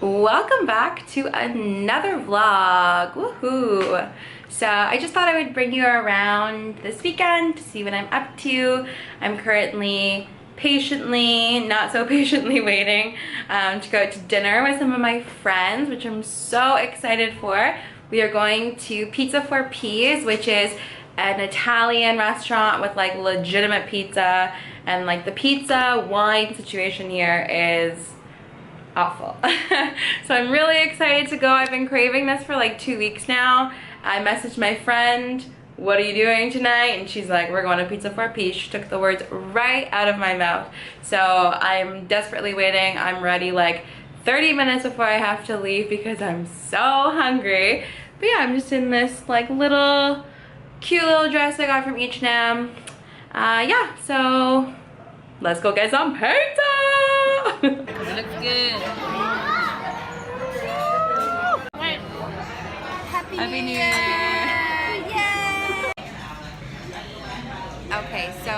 Welcome back to another vlog. Woohoo! So I just thought I would bring you around this weekend to see what I'm up to. I'm currently patiently, not so patiently waiting to go to dinner with some of my friends, which I'm so excited for. We are going to Pizza for Peas, which is an Italian restaurant with like legitimate pizza, and like the pizza wine situation here is awful. So I'm really excited to go. I've been craving this for like 2 weeks now. I messaged my friend, what are you doing tonight? And she's like, we're going to Pizza for Peas. She took the words right out of my mouth. So I'm desperately waiting. I'm ready like 30 minutes before I have to leave because I'm so hungry. But yeah, I'm just in this like little cute little dress I got from H&M. Yeah, so let's go get some pizza! It looks good. Happy New Year! Yay! Okay, so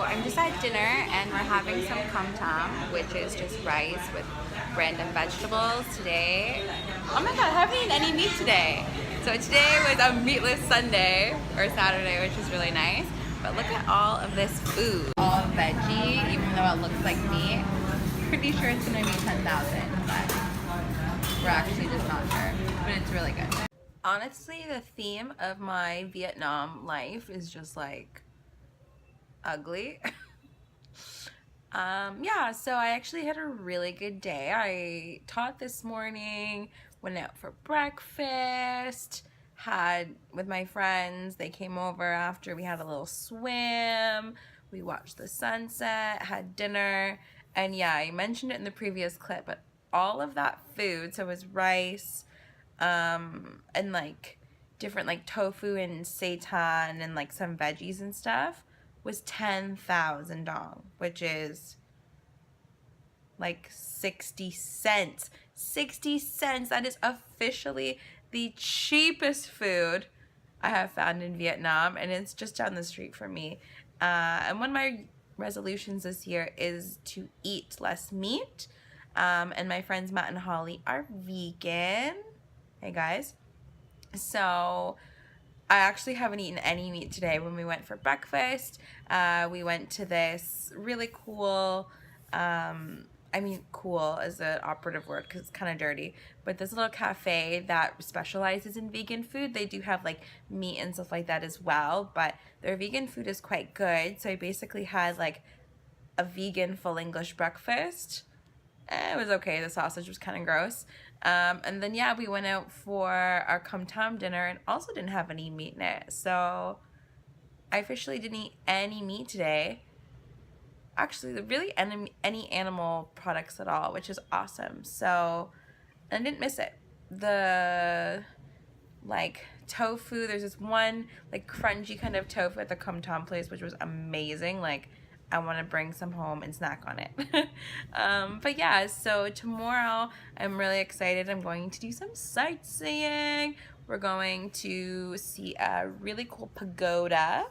I'm just at dinner and we're having some kum tam, which is just rice with random vegetables today. Oh my god, I haven't eaten any meat today. So today was a meatless Sunday, or Saturday, which is really nice. But look at all of this food. All veggie, even though it looks like meat. Pretty sure it's gonna be 10,000, but we're actually just not sure. But it's really good. Honestly, the theme of my Vietnam life is just like ugly. Yeah, so I actually had a really good day. I taught this morning, went out for breakfast, had with my friends, they came over after, we had a little swim, we watched the sunset, had dinner, and yeah, I mentioned it in the previous clip, but all of that food, so it was rice, and like different like tofu and seitan and like some veggies and stuff, was 10,000 dong, which is like 60 cents. 60 cents, that is officially the cheapest food I have found in Vietnam, and it's just down the street from me. And one of my resolutions this year is to eat less meat. And my friends Matt and Holly are vegan. Hey guys. So I actually haven't eaten any meat today. When we went for breakfast, we went to this really cool, I mean, cool is an operative word because it's kind of dirty, but this little cafe that specializes in vegan food. They do have like meat and stuff like that as well, but their vegan food is quite good. So I basically had like a vegan full English breakfast. It was okay. The sausage was kind of gross. And then yeah, we went out for our kum tam dinner and also didn't have any meat in it. So I officially didn't eat any meat today. Actually, really any animal products at all, which is awesome. So, and I didn't miss it. The like tofu, there's this one like crunchy kind of tofu at the kum tam place, which was amazing. Like, I want to bring some home and snack on it. But yeah, so tomorrow I'm really excited. I'm going to do some sightseeing. We're going to see a really cool pagoda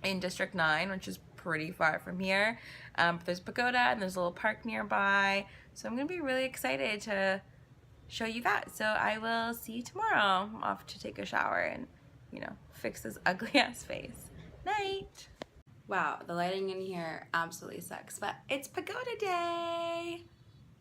in District 9, which is pretty far from here. But there's pagoda and there's a little park nearby. So I'm going to be really excited to show you that. So I will see you tomorrow. I'm off to take a shower and, you know, fix this ugly ass face. Night. Wow, the lighting in here absolutely sucks, but it's pagoda day.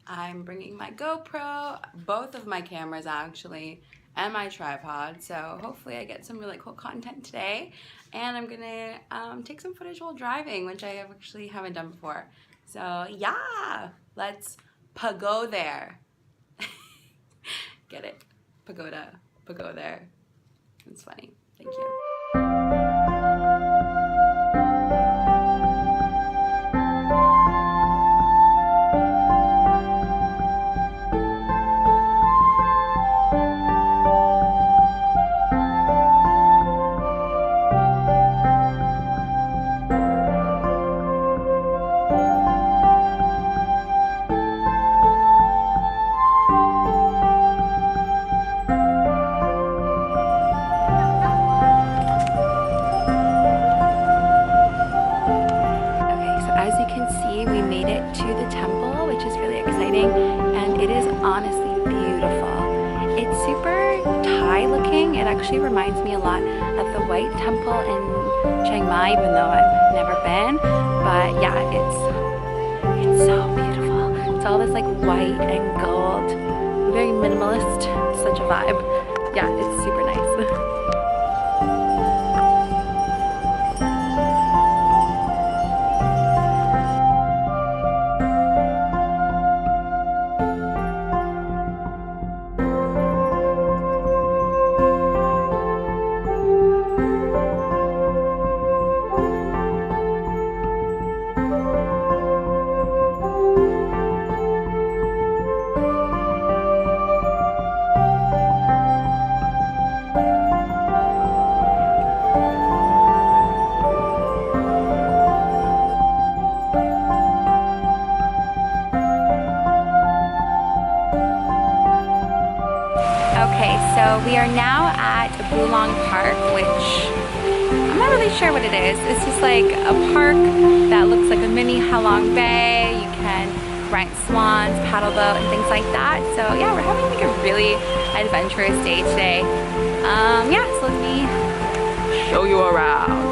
I'm bringing my GoPro, both of my cameras actually, and my tripod, so hopefully I get some really cool content today. And I'm gonna take some footage while driving, which I actually haven't done before. So yeah, let's pago there. Get it? Pagoda, pago there. It's funny. Thank you. It is honestly beautiful. It's super Thai looking. It actually reminds me a lot of the White Temple in Chiang Mai, even though I've never been. But yeah, it's so beautiful. It's all this like white and gold, very minimalist, such a vibe. Yeah, it's super nice. Okay, so we are now at Bulong Park, which I'm not really sure what it is. It's just like a park that looks like a mini Halong Bay. You can rent swans, paddle boat, and things like that. So yeah, we're having like a really adventurous day today. Yeah, so let me show you around.